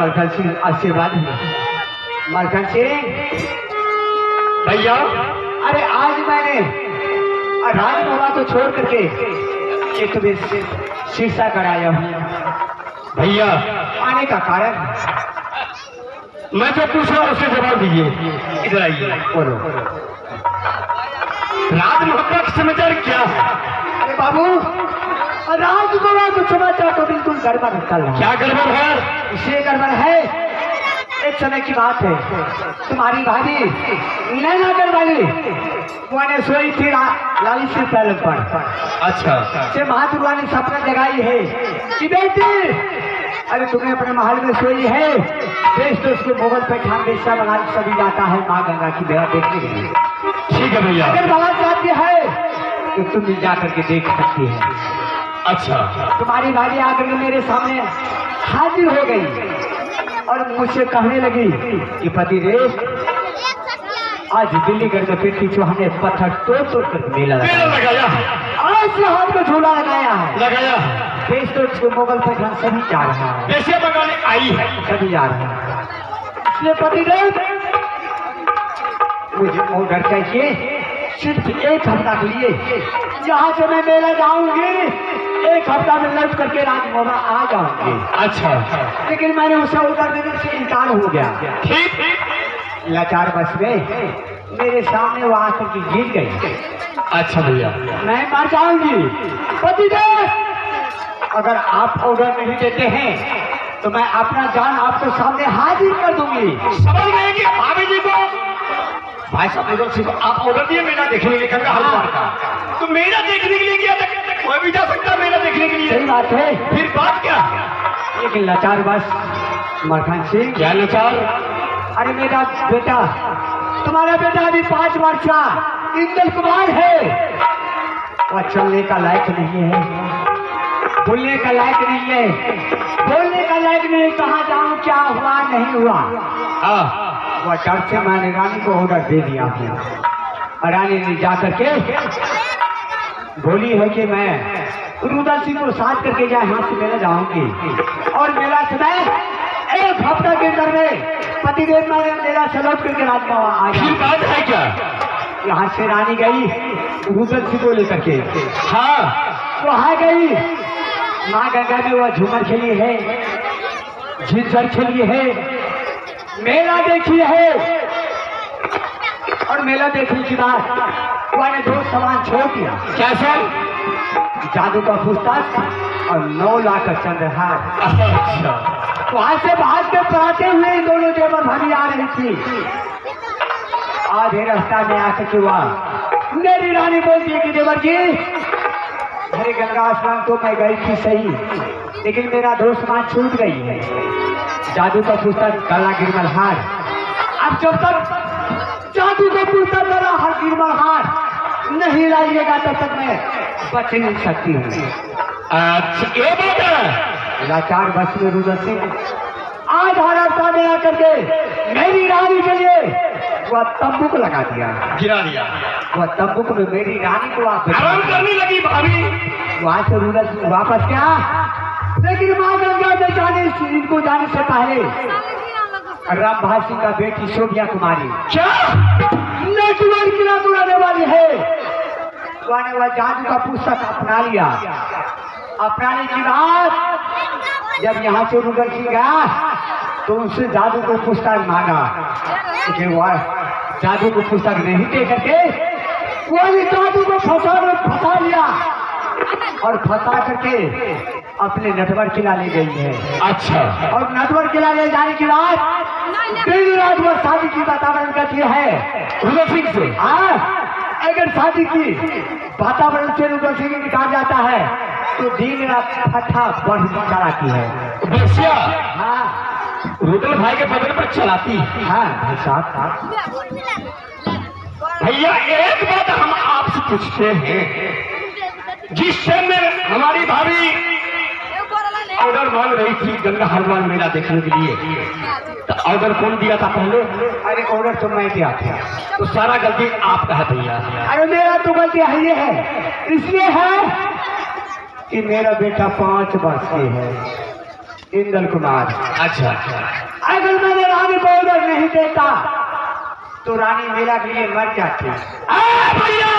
मलखन सिंह आशीर्वाद मलखन सिंह भैया। अरे आज मैंने राज बाबा को छोड़ करके ये तुम्हें शीर्षा कराया हूँ भैया आने का कारण मैं जो पूछ रहा हूँ उसके जवाब दीजिए। इधर आइए। बोलो। राज मोहब्बत का समाचार क्या है? अरे बाबू राज बाबा को समाचार तो बिल्कुल गड़बड़ चल रहा है। क्या गड़बड़ है? इसलिए गड़बड़ है, एक समय की बात है, तुम्हारी भाभी नैना गढ़वाली मैंने सोई थी लाली से पहले पर। अच्छा। से महादुर्गा ने सपना जगाई है कि बेटी अरे तुम्हें अपने महल में सोई है, देश तो उसको मोगल पे ठान बेचा बना सभी जाता है माँ गंगा की बेड़ा देखने के लिए। ठीक है भैया। अगर बाबा चाहती है तो तुम भी जा करके देख सकती है। अच्छा। तुम्हारी भाभी आकर के मेरे सामने हाजिर हो गई और मुझसे कहने लगी कि पतिदेव आज दिल्लीगढ़ में पेटी चौहान ने पत्थर तोड़ कर मेला लगाया। आज से हाथ में झूला लगाया है। लगाया। देश तो उसको मोगल पैठान सभी जा रहा है। पैसे बगाने आई है। सभी जा रहा है। इसलिए पतिदेव मुझे ऑर्डर चाहिए सिर्फ एक हफ्ता के लिए। जहाँ से मैं मेला जाऊंगी एक हफ्ता में लौट करके राजभवन आ जाऊंगी। अच्छा। लेकिन मैंने उसे ऑर्डर देने से इनकार हो गया। ठीक। लाचार बस में मेरे सामने वो आकर के गिर गई। अच्छा भैया। मैं मर जाऊंगी। पतिदेव अगर आप ऑर्डर नहीं देते हैं तो मैं अपना जान आपको सामने हाजिर कर दूंगी। समझ गए कि भाभी जी को भाई साहब आप ऑर्डर दिए मेला देखने के लिए गंगा हरिद्वार का, तो मेला देखने के लिए किया था, कोई भी जा सकता मेला देखने के लिए। सही बात है। फिर बात क्या? लेकिन लाचार बस मलखन सिंह। क्या लाचार? अरे मेरा बेटा तुम्हारा बेटा अभी 5 वर्ष का इंद्र कुमार है। वह चलने का लायक नहीं है, बोलने का लायक नहीं है, बोलने का लायक नहीं। कहाँ जाऊँ क्या हुआ नहीं हुआ। वह डर से मैंने रानी को ऑर्डर दे दिया है। रानी ने जाकर के बोली है कि मैं रुदल सिंह को साथ करके यहाँ से मेला जाऊंगी और मेला से मैं एक हफ्ता के अंदर में पतिदेव मैं मेला से लौट करके राजभवन आ गया। बात है क्या? यहाँ से रानी गई रुदल सिंह को लेकर के। हाँ। वहाँ गई माँ गंगा में वह झूमर खेली है, झिझर खेली है, मेला देखी है। और मेला देखने के बाद वह ने 2 सामान छोड़ दिया। कैसा? जादू का पुस्तक और 9 लाख का चंद्रहार। अच्छा। वहां से भाग के पराते हुए इन दोनों देवर भाभी आ रही थी। आधे रास्ता में आकर के वह मेरी रानी बोलती है कि देवर जी अरे गंगा स्नान तो मैं गई थी सही, लेकिन मेरा 2 सामान छूट गई है, जादू का पुस्तक काला गिरमल हार। अब जब तक जादू का पुस्तक काला हर गिरमल हार नहीं लाइएगा तब तक मैं बच नहीं सकती हूँ। अच्छा ये बात है। लाचार बस में रुदल सिंह आधा रास्ता में आकर के मेरी रानी के लिए वह तंबू को लगा दिया, गिरा दिया। वह तंबू को मेरी रानी को आराम करने लगी भाभी। वहां से रुदल सिंह वापस गया। लेकिन माँ गंगा में जाने इनको जाने से पहले रामभाई सिंह का बेटी सोभिया कुमारी क्या नेटवर्क किला उड़ाने वाली है। वह जादू का पुस्तक अपना लिया। अपनाने की बात जब यहाँ से रुदल सिंह गया तो उससे जादू को पुस्तक मांगा, लेकिन वह जादू को पुस्तक नहीं दे करके वही जादू को फंसा लिया और फंसा करके अपने नटवर किला ले गई है। अच्छा। और नटवर किला ले जाने के बाद दिन रात वह शादी की वातावरण करती है रुदल सिंह से। हाँ, अगर शादी की वातावरण से रुदल सिंह निकाल जाता है तो दिन रात फटा बढ़ चलाती है। बच्चिया। हाँ रुदल भाई के बदल पर चलाती। हाँ भाई साहब। भैया एक बात हम आपसे पूछते हैं, जिस समय हमारी भाभी ऑर्डर मांग रही थी गंगा हरिद्वार मेला देखने के लिए, तो ऑर्डर कौन दिया था पहले? अरे ऑर्डर तो मैं दिया था। तो सारा गलती आपका है भैया। अरे मेरा तो गलती है, ये है इसलिए है कि मेरा बेटा 5 वर्ष के है। इंदल कुमार। अच्छा अगर मैंने रानी को ऑर्डर नहीं देता तो रानी मेरा के लिए मर जाती। भैया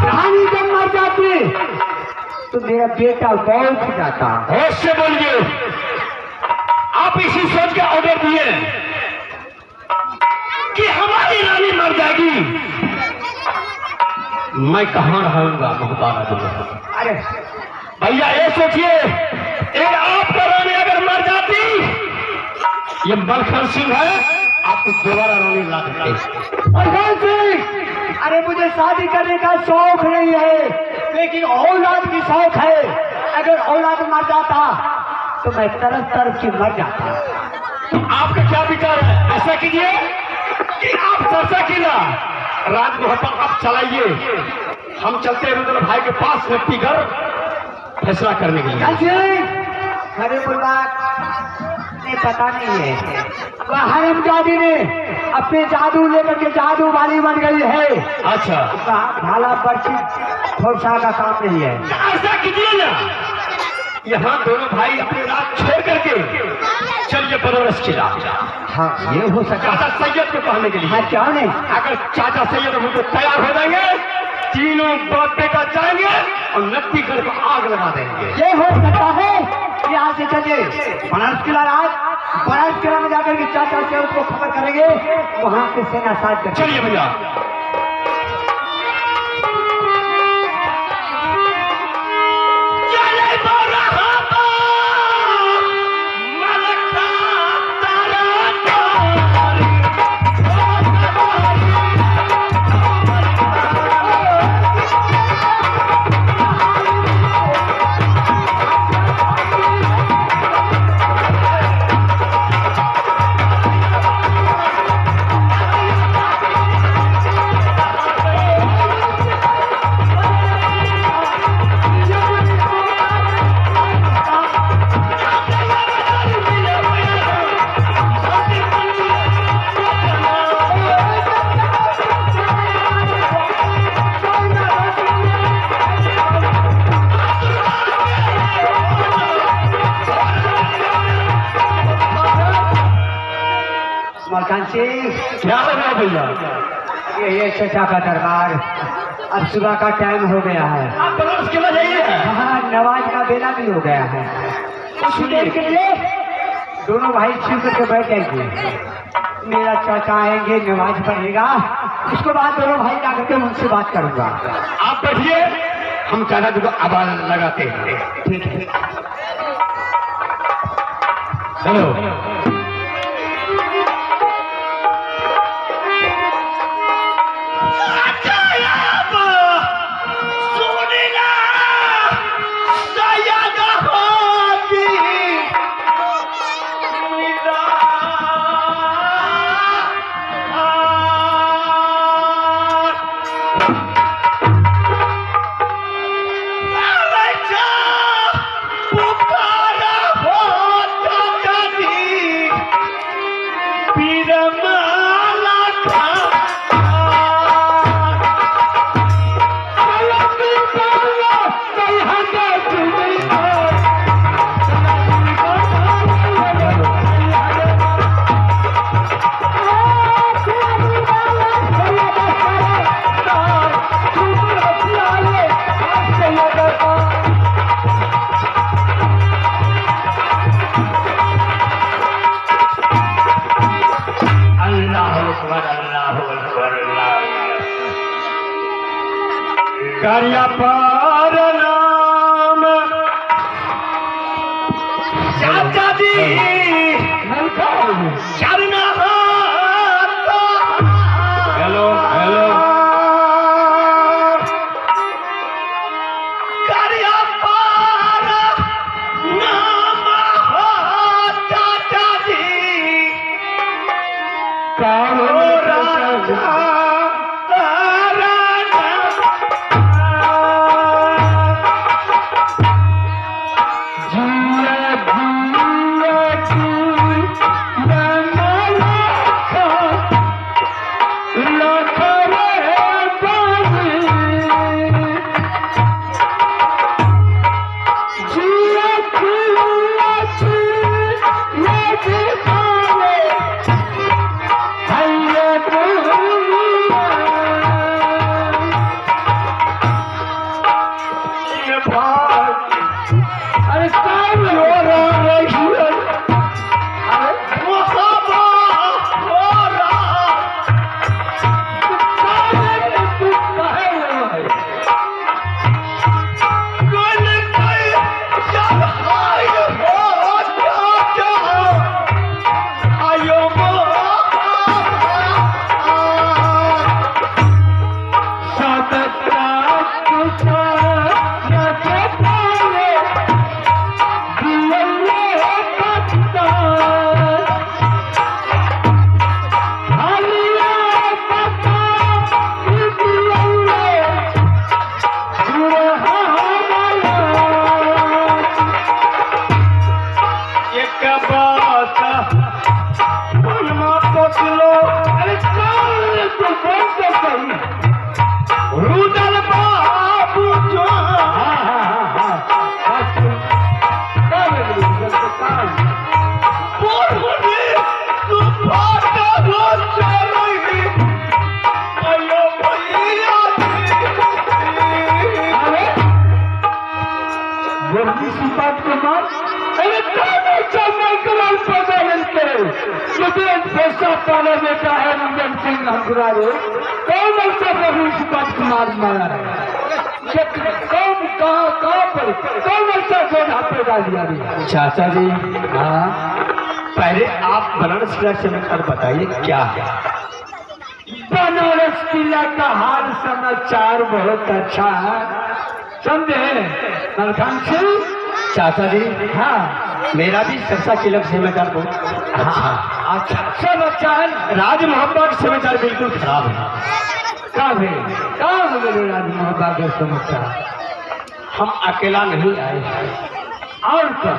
रानी जब मर जाती तो मेरा बेटा बहुत जाता। होश से बोलिए, आप इसी सोच के ऑर्डर दिए कि हमारी रानी मर जाएगी, मैं कहां रहूंगा मोहतारा दूंगा। अरे भैया ये सोचिए, एक आपका रानी अगर मर जाती, ये मलखन सिंह है, आपको दोबारा रानी ला देते। मलखन सिंह, अरे मुझे शादी करने का शौक नहीं है, लेकिन औलाद की शौक है। अगर औलाद मर जाता तो मैं तरफ तरफ से मर जाता। तो आपका क्या विचार है? ऐसा कीजिए कि आप चर्चा किला राजमहल पर आप चलाइए, हम चलते हैं रुद्र भाई के पास व्यक्तिगत फैसला करने के लिए। अरे बुलबाग ने पता नहीं है, वह हरमजादी ने अपने जादू लेकर के जादू वाली बन गई है। अच्छा भाला पर्ची खोसा का काम नहीं है। ऐसा कीजिए ना, यहाँ दोनों भाई अपने रात छोड़ करके चलिए बनारस किला। हाँ ये हो सकता है। चाचा सैयद को कहने के लिए। हाँ क्यों नहीं? अगर चाचा सैयद हमको तैयार हो जाएंगे, तीनों बाप बेटा जाएंगे और नत्ती घर को आग लगा देंगे। ये हो सकता है। यहाँ से चलिए बनारस किला। आज बनारस किला में जाकर के चाचा से उसको खबर करेंगे, वहाँ से सेना साथ कर। चलिए भैया। क्या है भैया? ये चचा का दरबार, अब सुबह का टाइम हो गया है। आप बनारस किला जाइए। हाँ नमाज का बेला भी हो गया है। कुछ देर के लिए दोनों भाई छिप करके बैठ जाएंगे। मेरा चाचा आएंगे, नमाज पढ़ेगा, उसके बाद दोनों भाई जाकर के उनसे बात करूंगा। आप बैठिए, हम चाचा जी को आवाज लगाते हैं। ठीक है। हेलो कारिया पार नाम चाचा जी चरना। हेलो हेलो कारिया पार नाम चाचा जी कारो राजा बेटा है रंजन सिंह हंसराज कौन ऐसा प्रभु सुपत कुमार मारा है कौन कहाँ पर कौन ऐसा जोन हाथ पे डाल दिया अभी चाचा जी हाँ पहले आप बनारस किला समाचार बताइए क्या है। बनारस किला का हाल समाचार बहुत अच्छा है समझे मलखान सिंह चाचा जी हाँ मेरा भी सरसा किला का समाचार बहुत अच्छा अच्छा सब अच्छा है राज मोहब्बत का समाचार बिल्कुल खराब है। कब है मेरे राज मोहब्बत का समाचार हम अकेला नहीं आए हैं और क्या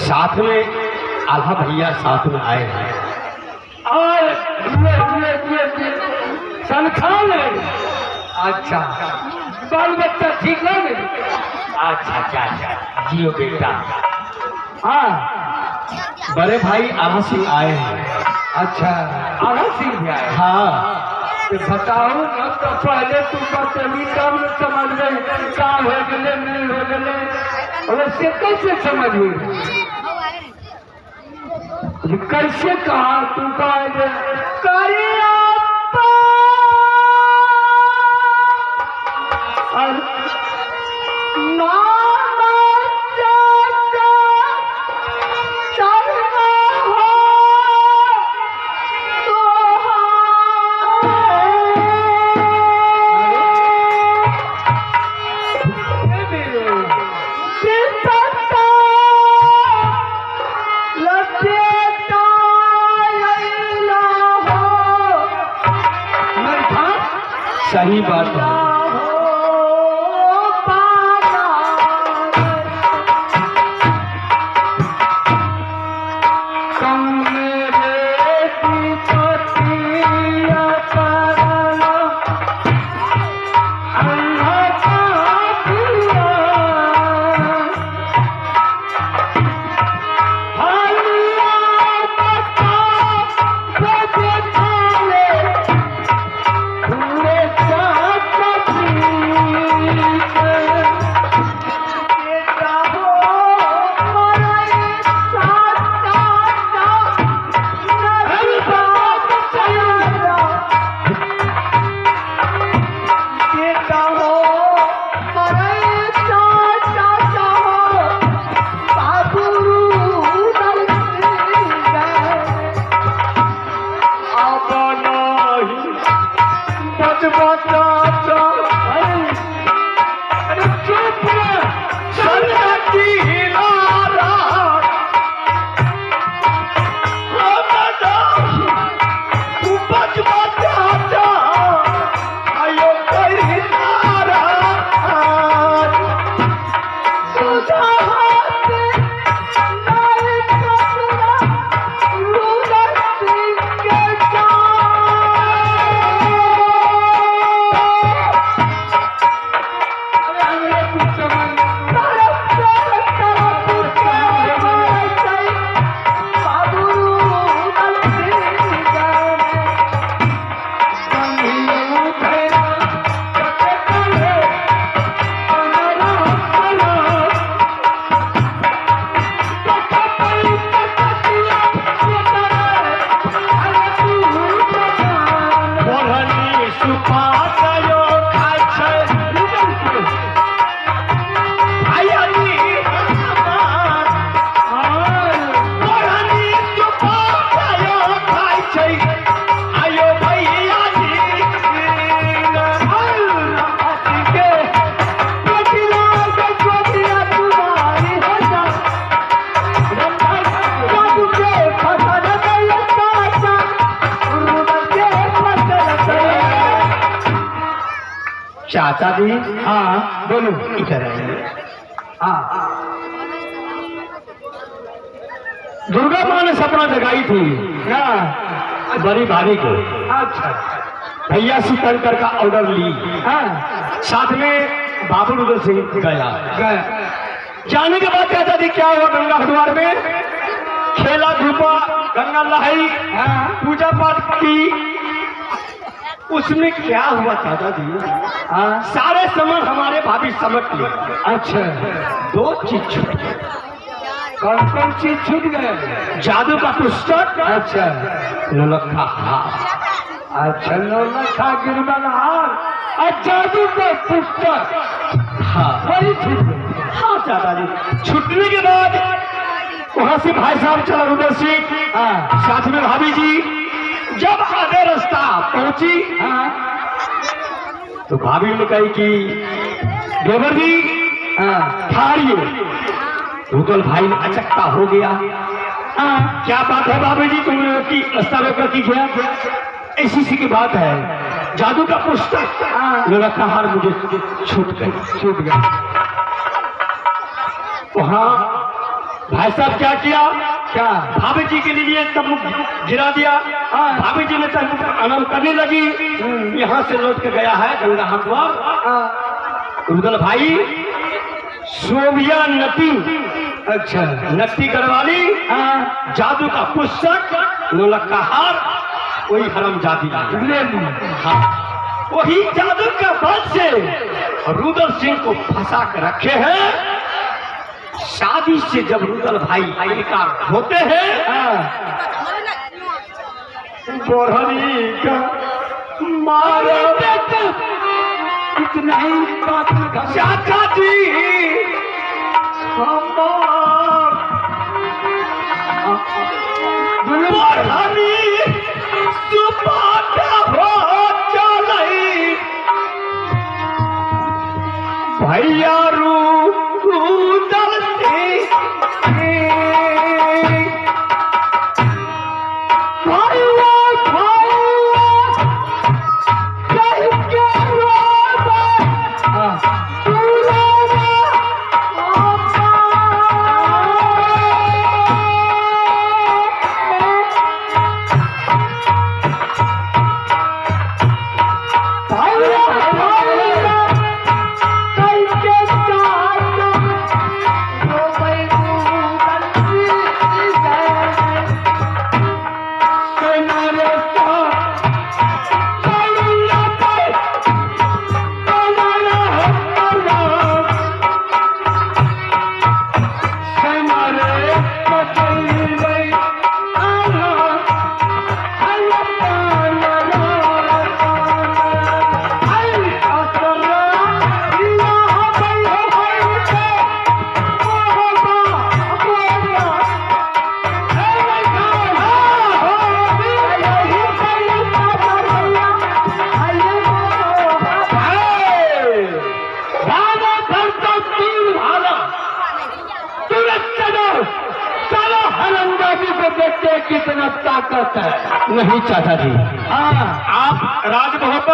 साथ में आल्हा भैया साथ में आए हैं और सनखान है अच्छा बाल बच्चा ठीक है अच्छा चाचा जियो बेटा। हाँ बड़े भाई आल्हा सिंह आए हैं। अच्छा आगा सिंह भी आए हाँ तो बताओ न तो पहले तू बतली तब न समझ गए क्या हो गए नहीं हो गए और से कैसे समझ गई कैसे कहा तू कहा चाचा जी, हाँ बोलो, इधर आइए। हाँ, दुर्गा माँ ने सपना जगाई थी ना बड़ी भाभी को। अच्छा, भैया शीतलकर का ऑर्डर ली। हाँ, साथ में बाबू रुद्र सिंह गया। जाने के बाद चाचा जी क्या हुआ, गंगा हरिद्वार में खेला धूपा, गंगा नहाई, पूजा पाठ की। उसमें क्या हुआ चाचा जी, सारे सामान हमारे भाभी समेट लिए। अच्छा, 2 चीज छूट गए। कौन कौन चीज छूट गए? जादू का पुस्तक, अच्छा, नौलखा हार। अच्छा, नौलखा गिरबन हार और जादू का पुस्तक, हाँ वही छूट गए। हाँ चाचा जी, छूटने के बाद वहां से भाई साहब चला रुद्र सिंह, साथ में भाभी जी। जब आधे रास्ता पहुंची, तो भाभी ने कही कि देवर जी ठाड़िए। रुदल भाई ने अचक्का हो गया। क्या बात है भाभी जी, तुमने रास्ता रोकर की गया? ऐसी सी की बात है, जादू का पुस्तक नौलखा हार मुझे छूट गया। वहां भाई साहब क्या किया, क्या भाभी जी के लिए तब गिरा दिया। भाभी जी ने तब आराम करने लगी। यहाँ से लौट के गया है गंगा हरिद्वार। रुदल भाई सोभिया नटी, अच्छा नटी करवा ली। जादू का पुस्तक नौलखा हार वही हरामजादी ले ली। हाँ, वही जादू का बल से रुदल सिंह को फंसा कर रखे हैं। शादी से जब रुदल भाई इनकार होते हैं, बोरहनी का मारे इतना ही बात चाचा जी बोरहनी सुपाटा हो चलई भैया कितना ताकत है। नहीं चाचा जी, आप राजमहल,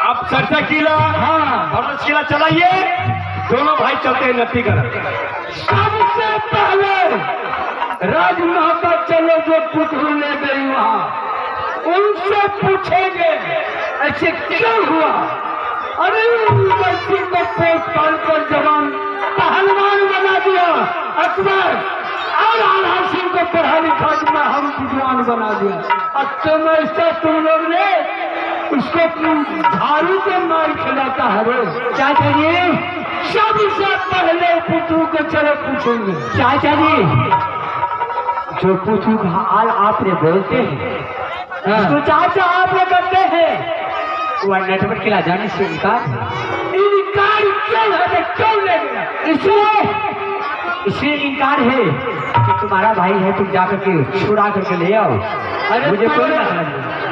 आप सरसा किला, भरत किला चलाइए, दोनों भाई चलते हैं नतीगर। सबसे पहले राजमहल चलो, जो पुतुल ले गई वहां उनसे पूछेंगे ऐसे क्यों हुआ। अरे बच्ची को पोस पाल कर जवान पहलवान बना दिया अकबर, और आला सिंह को पढ़ा लिखा मैं हम विद्वान बना दिया। अब तुम ऐसा तुम लोग ने उसको झाड़ू के मार खिलाता है रे। चाचा जी, सबसे पहले पुतू को चलो पूछेंगे। चाचा जी, जो पुतू का हाल आपने बोलते हैं, तो चाचा आपने करते हैं, वह नेटवर्क किला जाने से इनकार क्यों है, क्यों ले गया? इसलिए इनकार है कि तुम्हारा भाई है, तुम जाकर के छुड़ा करके ले आओ। अरे मुझे कोई मतलब नहीं,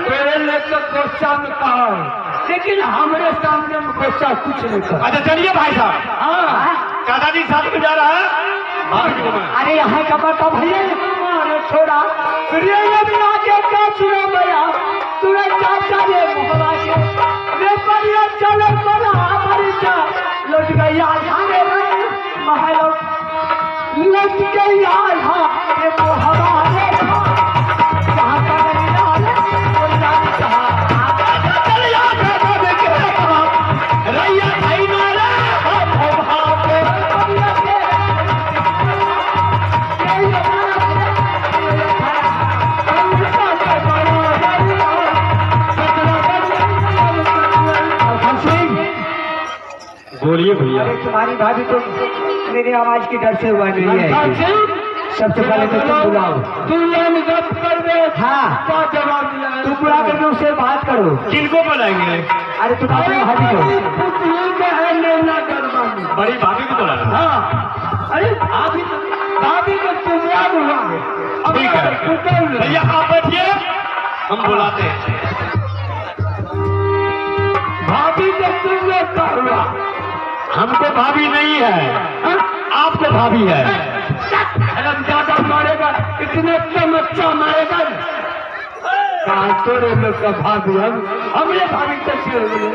तेरे लेकर गुस्सा में कहा, लेकिन हमारे सामने में गुस्सा कुछ नहीं कहा। अच्छा चलिए भाई साहब, हाँ चाचा जी साथ में जा रहा है। अरे यहाँ कबर का भैया छोड़ा तुरंत चाचा ने चलो बना बीत गई आल्हा ये वो हमारे जहाँ का नहीं लाल वो जान कहा चल या कर के रैया भाई मारा भाव पे बोलिए भैया। अरे तुम्हारी भाभी तो मेरी आवाज की डर से हुआ नहीं है। सबसे पहले तो तुम बुलाओ। कर दे। हाँ क्या जवाब दिया? तुम बुला करके उससे बात करो। किनको बुलाएंगे? अरे तुम अपनी भाभी को। बड़ी भाभी को बुलाना। हाँ अरे भाभी को तुम याद हुआ। ठीक है भैया आप बैठिए, हम बुलाते हैं। भाभी को तुमने कहा हमको भाभी नहीं है, आपको भाभी है। अरे ज्यादा मारेगा, इतने चमच्चा मारेगा। तोरे लोग का भाभी हमने भाभी कैसे हो गए?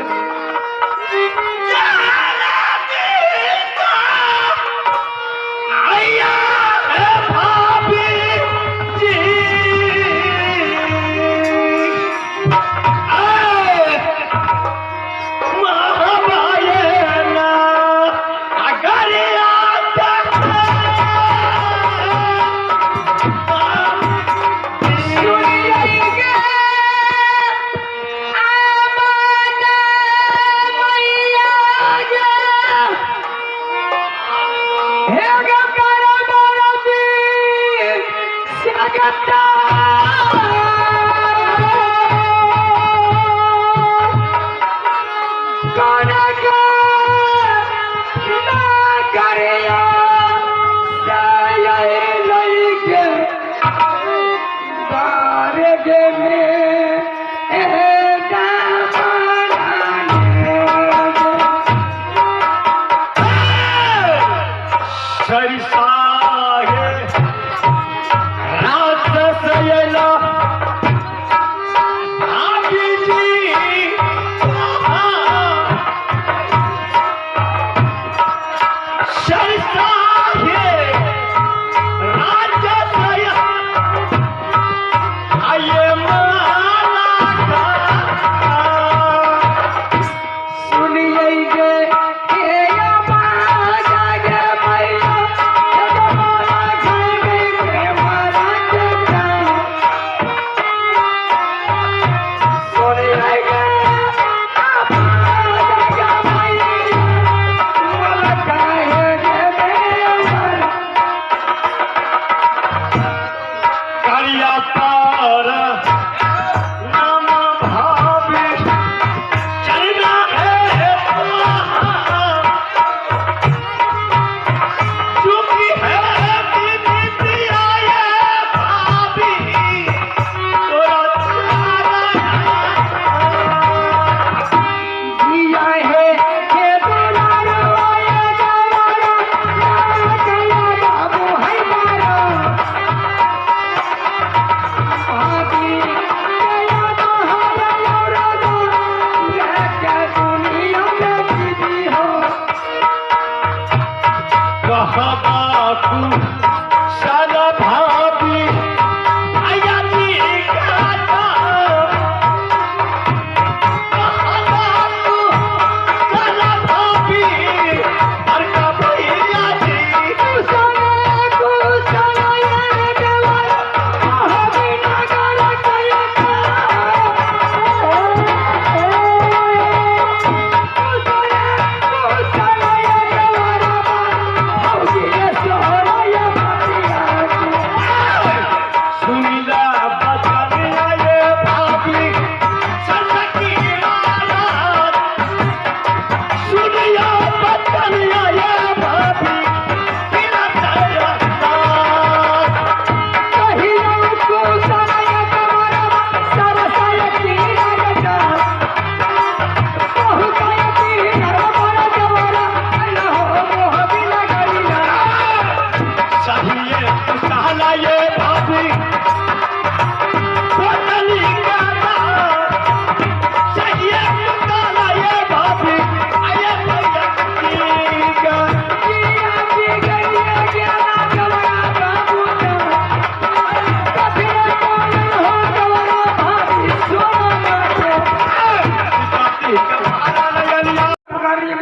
Shut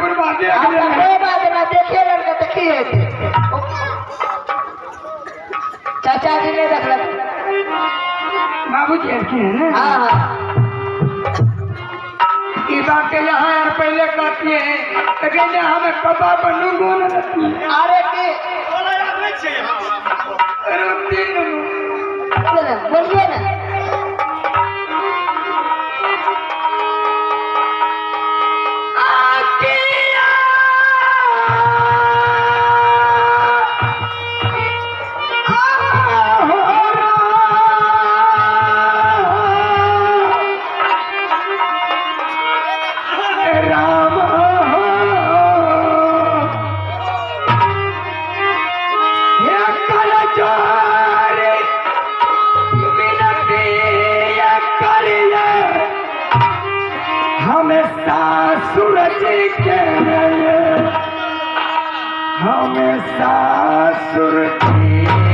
बर्बादी कोई बात ना देखिए लड़का देखिए चाचा जी ने देख लो बाबूजी की है ना हाँ हाँ ये बात के यहाँ यार पहले कहती है तो कहते हमें पता बनूंगा ना अरे की बोलिए ना सूरज के हमेशा सुरती